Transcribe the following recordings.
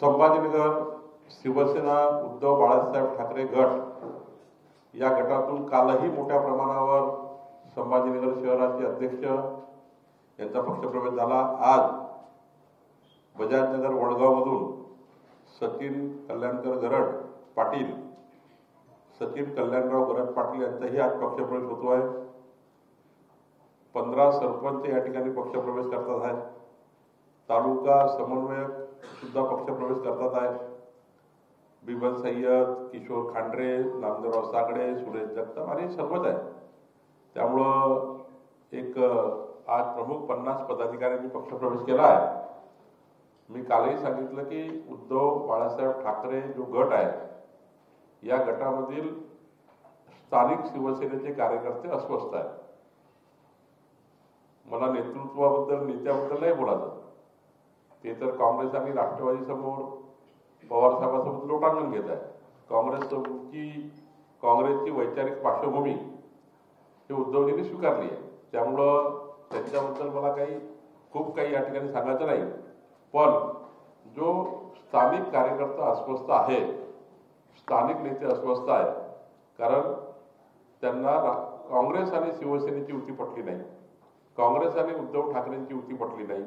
संभाजीनगर शिवसेना उद्धव बाळासाहेब ठाकरे गट या गटातून कालही मोठ्या प्रमाणावर संभाजीनगर शहराचे अध्यक्ष यांचा पक्षप्रवेश झाला। आज बजाजनगर वडगावमधून सचिन कल्याणकर गरड पाटील सचिन कल्याणराव गरड पाटील यांचाही आज पक्षप्रवेश होतो आहे। 15 सरपंच या ठिकाणी पक्षप्रवेश करतात आहेत। तालुका समन्वयक सुद्धा पक्षप्रवेश करतात आहेत। बिबन सय्यद, किशोर खांडरे, नामदेवराव सागडे, सुरेश जगताप आणि सर्वच आहेत। त्यामुळं एक आज प्रमुख 50 पदाधिकाऱ्यांनी पक्षप्रवेश केला आहे। मी कालही सांगितलं की उद्धव बाळासाहेब ठाकरे जो गट आहे या गटामधील स्थानिक शिवसेनेचे कार्यकर्ते अस्वस्थ आहेत। मला नेतृत्वाबद्दल नेत्याबद्दल नाही बोलायचं, ते तर काँग्रेस आणि राष्ट्रवादी समोर पवार साहेबांसोबत लोटांगण घेत आहे। काँग्रेसची वैचारिक पार्श्वभूमी हे उद्धवजींनी स्वीकारली आहे। त्यामुळं त्यांच्याबद्दल मला खूप काही या ठिकाणी सांगायचं नाही, पण जो स्थानिक कार्यकर्ता अस्वस्थ आहे, स्थानिक नेते अस्वस्थ आहे, कारण त्यांना काँग्रेस आणि शिवसेनेची युती पटली नाही, काँग्रेस आणि उद्धव ठाकरेंची युती पटली नाही।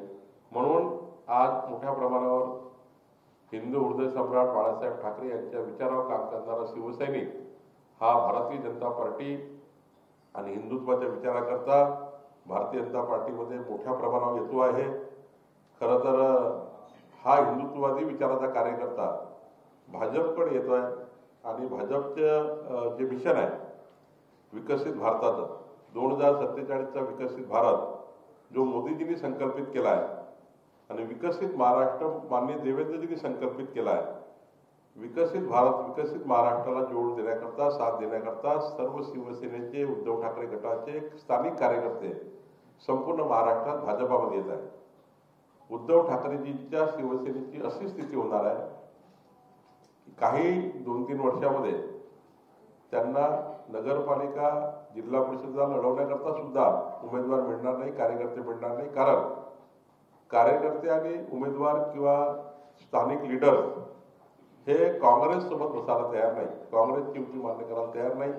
म्हणून आज मोठ्या प्रमाणावर हिंदू हृदय सम्राट बाळासाहेब ठाकरे यांच्या विचारावर काम करणारा शिवसैनिक हा भारतीय जनता पार्टी आणि हिंदुत्वाच्या विचाराकरता भारतीय जनता पार्टीमध्ये मोठ्या प्रमाणावर येतो आहे। खरं तर हा हिंदुत्ववादी विचाराचा कार्यकर्ता भाजपकडे येतो आहे आणि भाजपचं जे मिशन आहे विकसित भारताचं 2047चा विकसित भारत जो मोदीजींनी संकल्पित केला आहे आणि विकसित महाराष्ट्र माननीय देवेंद्रजींनी संकल्पित केला आहे। विकसित भारत विकसित महाराष्ट्राला जोड देण्याकरता साथ देण्याकरता सर्व शिवसेनेचे उद्धव ठाकरे गटाचे स्थानिक कार्यकर्ते संपूर्ण महाराष्ट्रात भाजपामध्ये येत आहेत। उद्धव ठाकरेजींच्या शिवसेनेची अशी स्थिती होणार आहे की काही 2-3 वर्षामध्ये त्यांना नगरपालिका जिल्हा परिषदेला लढवण्याकरता सुद्धा उमेदवार मिळणार नाही, कार्यकर्ते मिळणार नाही। कारण कार्यकर्ते आणि उमेदवार किंवा स्थानिक लीडर हे काँग्रेस सोबत बसायला तयार नाही, काँग्रेसची युती मान्य करायला तयार नाही।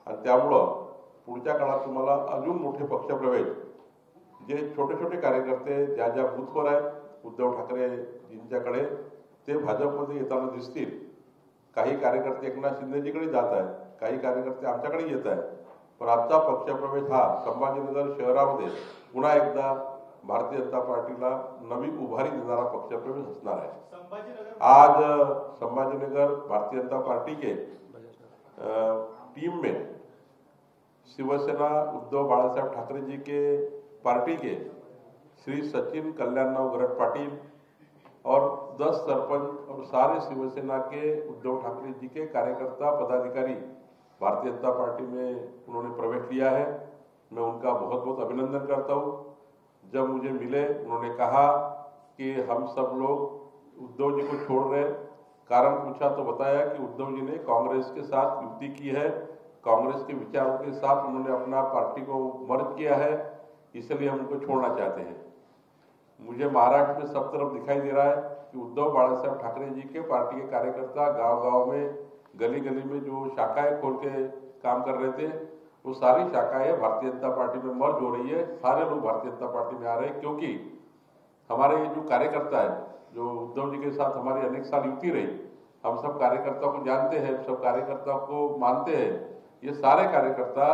आणि त्यामुळं पुढच्या काळात तुम्हाला अजून मोठे पक्षप्रवेश जे छोटे छोटे कार्यकर्ते ज्या बूथवर आहेत उद्धव ठाकरेजींच्याकडे ते भाजपमध्ये येताना दिसतील। काही कार्यकर्ते एकनाथ शिंदेजीकडे जात आहेत, काही कार्यकर्ते आमच्याकडे येत आहेत। पण आजचा पक्षप्रवेश हा संभाजीनगर शहरामध्ये पुन्हा एकदा भारतीय जनता पार्टीला नवी उभारी देणारा पक्षप्रवेश असणार है। आज संभाजीनगर भारतीय जनता पार्टी के टीम में शिवसेना उद्धव बाळासाहेब ठाकरे जी के पार्टी के श्री सचिन कल्याणराव गरड पाटिल और 10 सरपंच और सारे शिवसेना के उद्धव ठाकरे जी के कार्यकर्ता पदाधिकारी भारतीय जनता पार्टी में उन्होंने प्रवेश लिया है। मैं उनका बहुत बहुत अभिनंदन करता हूँ। जब मुझे मिले उन्होंने कहा कि हम सब लोग उद्धव जी को छोड़ रहे, कारण पूछा तो बताया कि उद्धव जी ने कांग्रेस के साथ युति की है, कांग्रेस के विचारों के साथ उन्होंने अपना पार्टी को मर्ज किया है, इसलिए हम उनको छोड़ना चाहते हैं। मुझे महाराष्ट्र में सब तरफ दिखाई दे रहा है कि उद्धव बाळासाहेब ठाकरे जी के पार्टी के कार्यकर्ता गांव-गांव में गली गली में जो शाखाएं खोल के काम कर रहे थे वो सारी शाखाएं भारतीय जनता पार्टी में मर्ज हो रही है। सारे लोग भारतीय जनता पार्टी में आ रहे हैं क्योंकि हमारे ये जो कार्यकर्ता है जो उद्धव जी के साथ हमारी अनेक साल युति रही, हम सब कार्यकर्ता को जानते हैं, सब कार्यकर्ता को मानते हैं। ये सारे कार्यकर्ता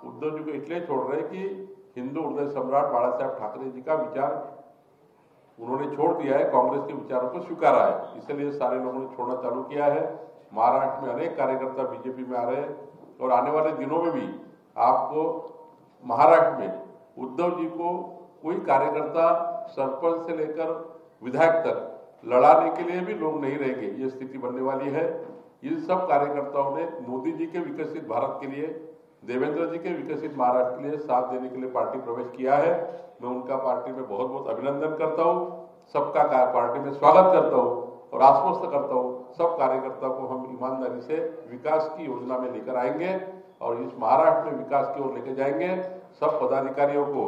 उद्धव जी को इसलिए छोड़ रहे हैं कि हिंदू हृदय सम्राट बाळासाहेब ठाकरे जी का विचार उन्होंने छोड़ दिया है, कांग्रेस के विचारों को स्वीकारा है, इसलिए सारे लोगों ने छोड़ना चालू किया है। महाराष्ट्र में अनेक कार्यकर्ता बीजेपी में आ रहे हैं और आने वाले दिनों में भी आपको महाराष्ट्र में उद्धव जी को कोई कार्यकर्ता सरपंच से लेकर विधायक तक लड़ाने के लिए भी लोग नहीं रहेंगे, ये स्थिति बनने वाली है। इन सब कार्यकर्ताओं ने मोदी जी के विकसित भारत के लिए, देवेंद्र जी के विकसित महाराष्ट्र के लिए साथ देने के लिए पार्टी प्रवेश किया है। मैं उनका पार्टी में बहुत बहुत अभिनंदन करता हूँ, सबका पार्टी में स्वागत करता हूँ और आश्वस्त करता हूँ सब कार्यकर्ताओं को हम ईमानदारी से विकास की योजना में लेकर आएंगे और इस महाराष्ट्र में विकास की ओर लेकर जाएंगे। सब पदाधिकारियों को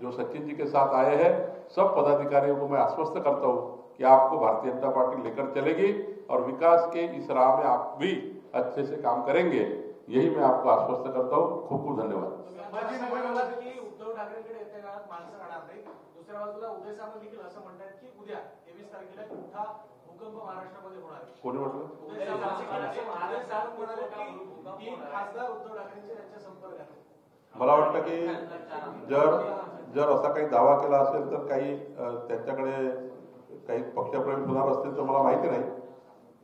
जो सचिन जी के साथ आए हैं, सब पदाधिकारियों को मैं आश्वस्त करता हूँ कि कि आपको भारतीय जनता पार्टी लेकर चलेगी और विकास के इस राह में आप भी अच्छे से काम करेंगे, यही मैं आपको आश्वस्त करता हूँ. खूप खूप धन्यवाद. उद्धव ठाकरेंकडे येत्या काळात माणसं राहणार नाही. दुसऱ्या बाजूला उदय सामंत देखील असं म्हणतात की उद्या 23 तारखेला मोठा भूकंप महाराष्ट्रामध्ये होणार आहे. कोणी म्हटलं? उदय सामंत म्हणाले की 3 खासदार उद्धव ठाकरेंचे त्यांच्या संपर्कात आहेत. मला वाटतं की जर असा काही दावा केला असेल तर काही त्यांच्याकडे काही पक्षप्रवेश होणार असतील तर मला माहिती नाही.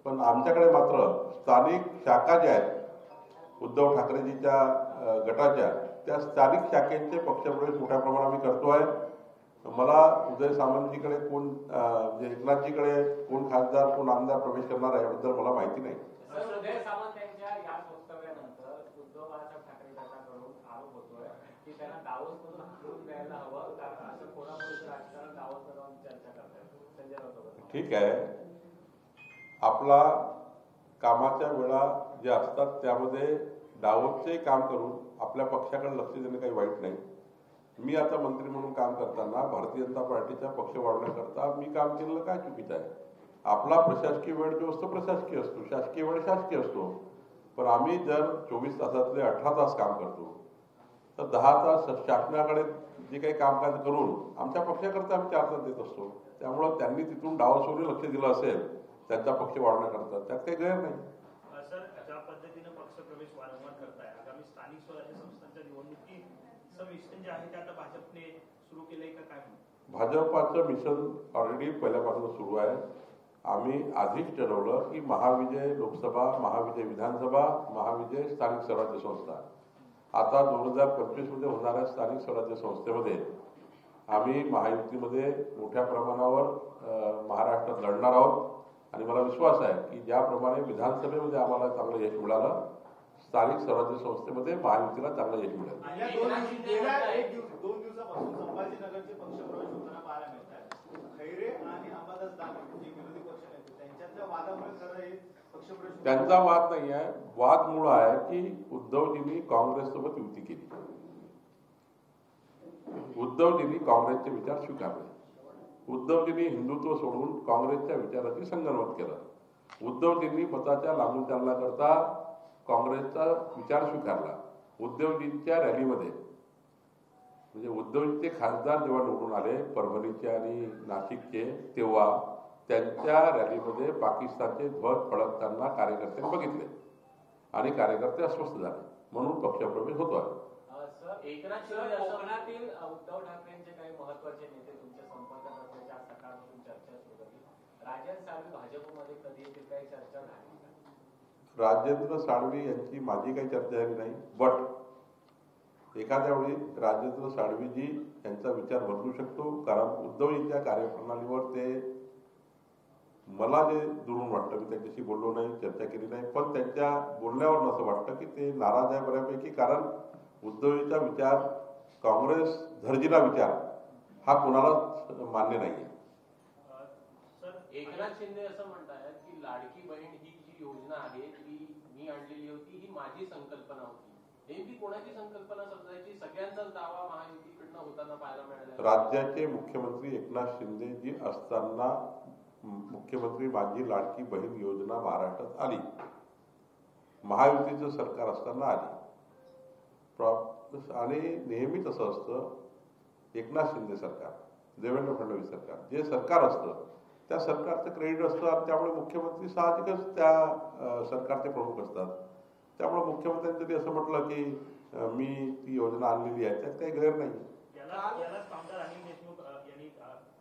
पण आमच्याकडे मात्र स्थानिक शाखा ज्या आहेत उद्धव ठाकरेजीच्या गटाच्या, त्या स्थानिक शाखेचे पक्षप्रवेश मोठ्या प्रमाणात मी करतो आहे. मला उदय सामंतजीकडे कोण एकनाथजीकडे कोण खासदार कोण आमदार प्रवेश करणार आहे याबद्दल मला माहिती नाही. उदय सामंत यांच्या या वक्तव्यानंतर उद्धव बाळासाहेब ठाकरे गटाकडून आरोप होतोय की त्यांना दावोसमधून हटवून द्यायला हवं, कारण असं कोणामुळे राजकारण दावोसमधून चर्चा करतायत संजय राऊत. ठीक आहे, आपला कामाच्या वेळा ज्या असतात त्यामध्ये दावोसचे काम करून आपल्या पक्षाकडे लक्ष देणं काही वाईट नाही. मी आता मंत्री म्हणून काम करताना भारतीय जनता पार्टीचा पक्ष वाढवण्याकरता मी काम केलेलं काय चुकीचं आहे? आपला प्रशासकीय वेळ जो असतो प्रशासकीय असतो, शासकीय वेळ शासकीय असतो. पण आम्ही जर 24 तासातले 18 तास काम करतो तर 10 तास शासनाकडे जे काही कामकाज करून आमच्या पक्षाकरता आम्ही 4 तास देत असतो. त्यामुळं त्यांनी तिथून डावासोरी लक्ष दिलं असेल त्यांचा पक्ष वाढवण्याकरता, त्यात काही गैर नाही. सर, ज्या पद्धतीने पक्षप्रवेश वारंवार करताय, आगामी स्थानिक स्वराज्य संस्थांच्या निवडणुकीचं मिशन जे आहे ते आता भाजपने सुरू केलंय का काय? भाजपाचं मिशन ऑलरेडी पहिल्यापासून सुरू आहे. आम्ही आधीच ठरवलं की महाविजय लोकसभा, महाविजय विधानसभा, महाविजय स्थानिक स्वराज्य संस्था, आता 2025 मध्ये होणाऱ्या स्थानिक स्वराज्य संस्थेमध्ये आम्ही महायुतीमध्ये मोठ्या प्रमाणावर महाराष्ट्रात लढणार आहोत. आणि मला विश्वास आहे की ज्याप्रमाणे विधानसभेमध्ये आम्हाला चांगलं यश मिळालं, स्थानिक स्वराज्य संस्थेमध्ये महायुतीला चांगलं यश मिळालं. 2 दिवसापासून संभाजीनगरचे पक्षप्रवेश होताना पाहायला मिळतात. खैरे आणि अंबादास दानवे जे विरोधी पक्ष नेते त्यांच्यातल्या वादामुळे खरं हे पक्षप्रवेश. त्यांचा वाद नाही आहे, वाद मूळ आहे की उद्धवजींनी काँग्रेससोबत युती केली. उद्धवजींनी काँग्रेसचे विचार स्वीकारले. उद्धवजींनी हिंदुत्व सोडून काँग्रेसच्या विचाराची संगनमत केलं. उद्धवजींनी मताच्या लागू चालण्याकरता काँग्रेसचा विचार स्वीकारला. उद्धवजींच्या रॅलीमध्ये म्हणजे उद्धवजींचे खासदार जेव्हा निवडून आले परभणीचे आणि नाशिकचे, तेव्हा त्यांच्या रॅलीमध्ये पाकिस्तानचे ध्वज फडकताना कार्यकर्त्यांनी बघितले आणि कार्यकर्ते अस्वस्थ झाले, म्हणून पक्षप्रवेश होतो आहे. कोकणातील उद्धव ठाकरेंचे काही महत्वाचे नेते तुमच्या संपर्कात असल्याची आज सकाळपासून चर्चा सुरू झाली. राजन साळवी भाजपमध्ये कधी येतील, काही चर्चा झाली का? राजेंद्र साळवी यांची माझी काही चर्चा झाली नाही, बट एखाद्या वेळी राजेंद्र साळवीजी यांचा विचार बदलू शकतो, कारण उद्धवजींच्या कार्यप्रणालीवर ते मला जे दुरून वाटतं, मी त्यांच्याशी बोललो नाही, चर्चा केली नाही, पण त्यांच्या बोलण्यावर असं वाटतं की ते नाराज आहे बऱ्यापैकी, कारण उद्धवजींचा विचार काँग्रेस धर्जिला विचार हा कोणालाच मान्य नाही. एकनाथ शिंदे असं म्हणतात की लाडकी बहीण ही जी योजना आहे ती मी आणलेली होती, ही माझी संकल्पना होती. नेमकी कोणाची संकल्पना समजायची? सगळ्यांचाच दावा महायुतीकडनं होताना पाहायला मिळाला. राज्याचे मुख्यमंत्री एकनाथ शिंदे जी असताना मुख्यमंत्री माझी लाडकी बहीण योजना महाराष्ट्रात आली, महायुतीचं सरकार असताना आली. आणि नेहमीच असं असतं, एकनाथ शिंदे सरकार, देवेंद्र फडणवीस सरकार, जे सरकार असतं त्या सरकारचं क्रेडिट असतं आणि त्यामुळे मुख्यमंत्री साहजिकच त्या सरकारचे प्रमुख असतात. त्यामुळे मुख्यमंत्र्यांनी जरी असं म्हटलं की मी ती योजना आणलेली आहे, त्यात काही गैर नाही. यालाच आमदार अनिल देशमुख यांनी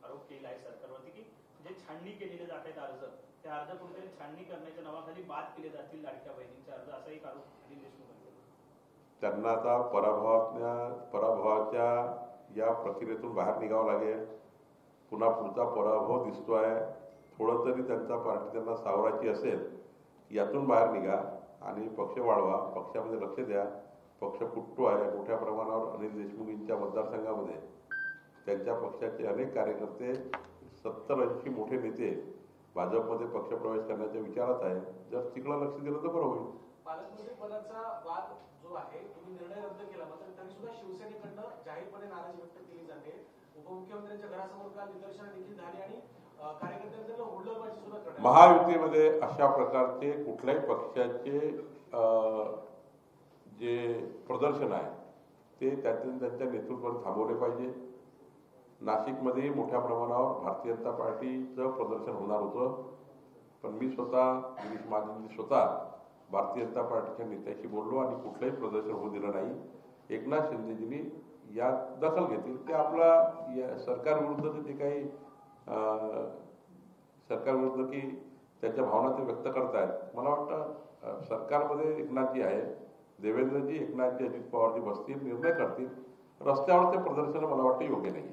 आरोप केला आहे सरकारवरती की जे छाननी केलेले जात आहेत अर्ज, त्या अर्ज कुठेतरी छाननी करण्याच्या नावाखाली बाद केले जातील लाडक्या बहिणींचे अर्ज, असा एक आरोप अनिल देशमुख. त्यांना आता पराभवाच्या या प्रक्रियेतून बाहेर निघावं लागेल. पुन्हा पुढचा पराभव दिसतोय, थोडं तरी त्यांचा पार्टी त्यांना सावरायची असेल, यातून बाहेर निघा आणि पक्ष वाढवा, पक्षामध्ये लक्ष द्या. पक्ष फुटतो आहे मोठ्या प्रमाणावर. अनिल देशमुखींच्या मतदारसंघामध्ये त्यांच्या पक्षाचे अनेक कार्यकर्ते 70-80 मोठे नेते भाजपमध्ये पक्षप्रवेश करण्याच्या विचारात आहे. जर तिकडं लक्ष दिलं तर बरं होईल. पालकमंत्री पदाचा वाद जो आहे तुम्ही निर्णय रद्द केला, मात्र तरी सुद्धा शिवसेनेकडनं जाहीरपणे नाराजी व्यक्त केली जाते. उपमुख्यमंत्र्यांच्या घरासमोर काल निदर्शनं देखील झाली आणि कार्यकर्त्यांना हुडदंगाची सुद्धा करण्यात महायुतीमध्ये अशा प्रकारचे कुठल्याही पक्षाचे जे प्रदर्शन आहे ते त्यांच्या नेतृत्वाने थांबवले पाहिजे. नाशिकमध्येही मोठ्या प्रमाणावर भारतीय जनता पार्टीचं प्रदर्शन होणार होतं, पण मी स्वतः गिरीश महाजनजी स्वतः भारतीय जनता पार्टीच्या नेत्याशी बोललो आणि कुठलंही प्रदर्शन होऊ दिलं नाही. एकनाथ शिंदेजींनी यात दखल घेतली. ते आपला सरकारविरुद्ध जे काही सरकारविरुद्ध की त्यांच्या भावना ते व्यक्त करतायत. मला वाटतं सरकारमध्ये एकनाथजी आहे, देवेंद्रजी, एकनाथजी, अजित पवारजी बसतील, निर्णय करतील. रस्त्यावर ते प्रदर्शन मला वाटतं योग्य नाही.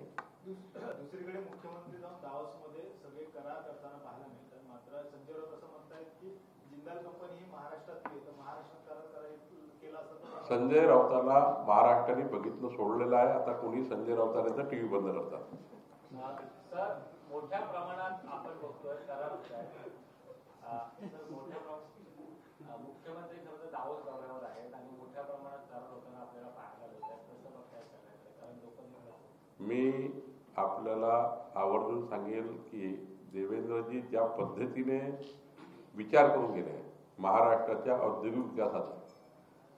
दुसरीकडे मुख्यमंत्री जाऊन दावोसमध्ये सगळे करार करताना पाहायला मिळतात. मात्र संजय राऊत असं म्हणतायत की जिंदाल कंपनी ही महाराष्ट्रातली आहे, तर महाराष्ट्रात करार केला असं संजय राऊताला महाराष्ट्राने बघितलं सोडलेलं आहे. आता कोणी संजय राऊताला तर टीव्ही बंद करतात. सर, मोठ्या प्रमाणात आपण बघतोय करार होत आहे. मोठ्या मुख्यमंत्री खरं तर दावोस दौऱ्यावर आहेत आणि मोठ्या प्रमाणात करार होताना आपल्याला पाहायला मिळत आहे. कसं बघताय सगळ्याकडे? कारण लोक मी आपल्याला आवर्जून सांगेल की देवेंद्रजी ज्या पद्धतीने विचार करून गेले महाराष्ट्राच्या औद्योगिक विकासाचा,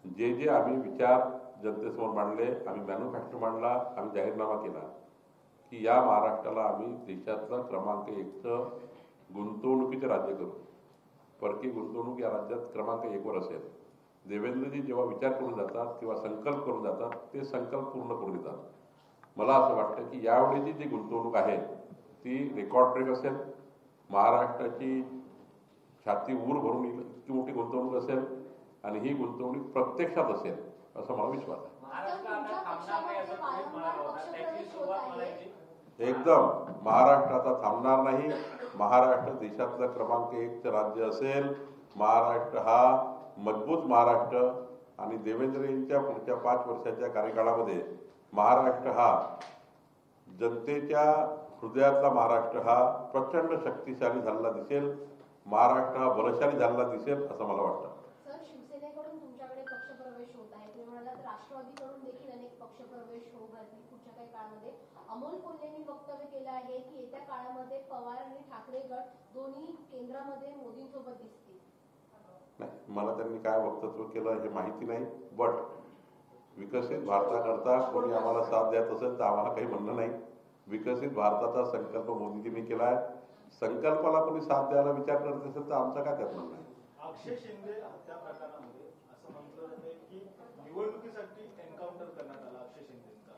जे आम्ही विचार जनतेसमोर मांडले, आम्ही मॅन्युफॅक्चर मांडला, आम्ही जाहीरनामा केला की या महाराष्ट्राला आम्ही देशातलं क्रमांक 1चं गुंतवणुकीचे राज्य करू. परकीय गुंतवणूक या राज्यात क्रमांक 1वर असेल. देवेंद्रजी जेव्हा विचार करून जातात किंवा संकल्प करून जातात ते संकल्प पूर्ण करून देतात. मला असं वाटतं की यावेळीची जी गुंतवणूक आहे ती रेकॉर्ड ब्रेक असेल. महाराष्ट्राची छाती ऊर भरून इतकी मोठी गुंतवणूक असेल आणि ही गुंतवणूक प्रत्यक्षात असेल असं मला विश्वास आहे. एकदम महाराष्ट्र आता थांबणार नाही. महाराष्ट्र देशातलं क्रमांक 1चं राज्य असेल. महाराष्ट्र हा मजबूत महाराष्ट्र आणि देवेंद्रजींच्या पुढच्या 5 वर्षाच्या कार्यकाळामध्ये महाराष्ट्र हा जनतेच्या हृदयातला महाराष्ट्र हा प्रचंड शक्तिशाली झालेला दिसेल. महाराष्ट्र हा बलशाली झालेला दिसेल असं मला वाटतं. सर, शिवसेनेकडून तुमच्याकडे पक्षप्रवेश होत आहे. तुम्ही म्हणालात राष्ट्रवादीकडून देखील अनेक पक्षप्रवेश होऊ घातले पुढच्या काही काळामध्ये. अमोल कोल्हेंनी वक्तव्य केलं आहे की येत्या काळामध्ये पवार आणि ठाकरे गट दोन्ही केंद्रामध्ये मोदींसोबत दिसतील. नाही, मला त्यांनी काय वक्तव्य केलं हे माहिती नाही. बट विकसित भारताकरता कोणी आम्हाला साथ द्यायचं असेल तर आम्हाला काही म्हणणं नाही. विकसित भारताचा संकल्प मोदीजींनी केला आहे. संकल्पाला कोणी साथ द्यायला विचार करत असेल तर आमचा काय त्यात म्हणणं आहे. अक्षय शिंदे हत्या प्रकरणामध्ये असं म्हटलं जाते की निवडणुकीसाठी एन्काउंटर करण्यात आला अक्षय शिंदेचा.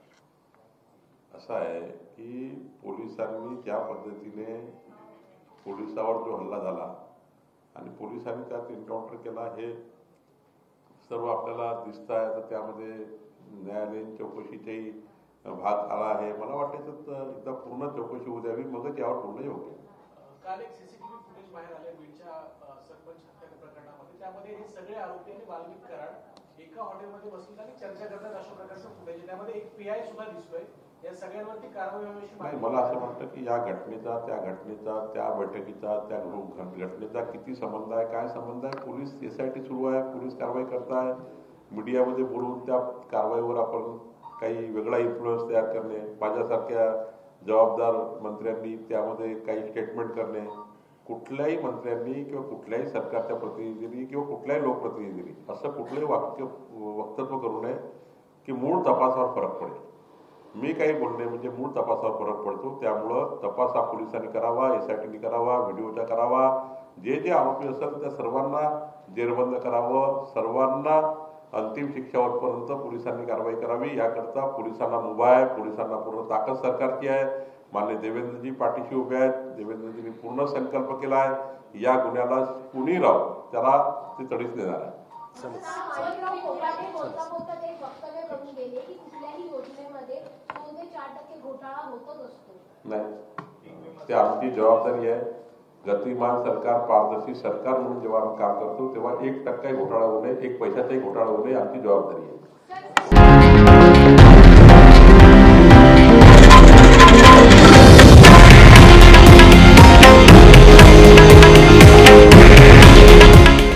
असं आहे की पोलिसांनी ज्या पद्धतीने पोलिसावर जो हल्ला झाला आणि पोलिसांनी त्यात एन्काउंटर केला हे सर्व आपल्याला दिसत आहे. तर त्यामध्ये न्यायालयीन चौकशीचाही भाग आला आहे. मला वाटायचं एकदा पूर्ण चौकशी होऊ द्यावी, मगच यावर पूर्ण योग्य. काल एक सीसीटीव्ही फुटेज बाहेर आले बीडच्या सरपंच हत्या प्रकरणामध्ये. त्यामध्ये हे सगळे आरोपी आणि वाल्मिक कराड एका हॉटेलमध्ये बसले आणि चर्चा करतात अशा प्रकारचं फुटेज. त्यामध्ये एक पीआय सुद्धा दिसतोय. या सगळ्यांवरती कारवाई नाही, मला असं वाटतं की या घटनेचा त्या बैठकीचा त्या घटनेचा किती संबंध आहे, काय संबंध आहे. पोलीस SIT सुरू आहे, पोलीस कारवाई करताय. मीडियामध्ये बोलून त्या कारवाईवर आपण काही वेगळा इन्फ्लुएन्स तयार करणे, माझ्यासारख्या जबाबदार मंत्र्यांनी त्यामध्ये काही स्टेटमेंट करणे, कुठल्याही मंत्र्यांनी किंवा कुठल्याही सरकारच्या प्रतिनिधींनी किंवा कुठल्याही लोकप्रतिनिधींनी असं कुठलंही वक्तव्य करू नये की मूळ तपासावर फरक पडेल. मी काही बोलणे म्हणजे मूळ तपासावर फरक पडतो. त्यामुळं तपास हा पोलिसांनी करावा, SITनी करावा, व्हिडिओचा करावा. जे आरोपी असेल त्या सर्वांना जेरबंद करावं, सर्वांना अंतिम शिक्षावरपर्यंत पोलिसांनी कारवाई करावी. याकरता पोलिसांना मुभा आहे, पोलिसांना पूर्ण ताकद सरकारची आहे. माननीय देवेंद्रजी पाठीशी उभे आहेत. देवेंद्रजींनी पूर्ण संकल्प केला आहे. या गुन्ह्याला कुणी राव त्याला ते तडीच देणार आहे. नाही, ते आमची जबाबदारी आहे. गतिमान सरकार, पारदर्शी सरकार म्हणून जेव्हा आम्ही काम करतो तेव्हा 1% घोटाळा होऊ नये, 1 पैशाचाही घोटाळा होऊ नये, आमची जबाबदारी आहे.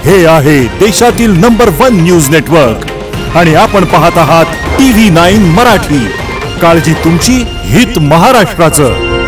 हे आहे देशातील नंबर 1 न्यूज नेटवर्क आणि आपण पाहत आहात TV9 मराठी. काळजी तुमची, हित महाराष्ट्राचं.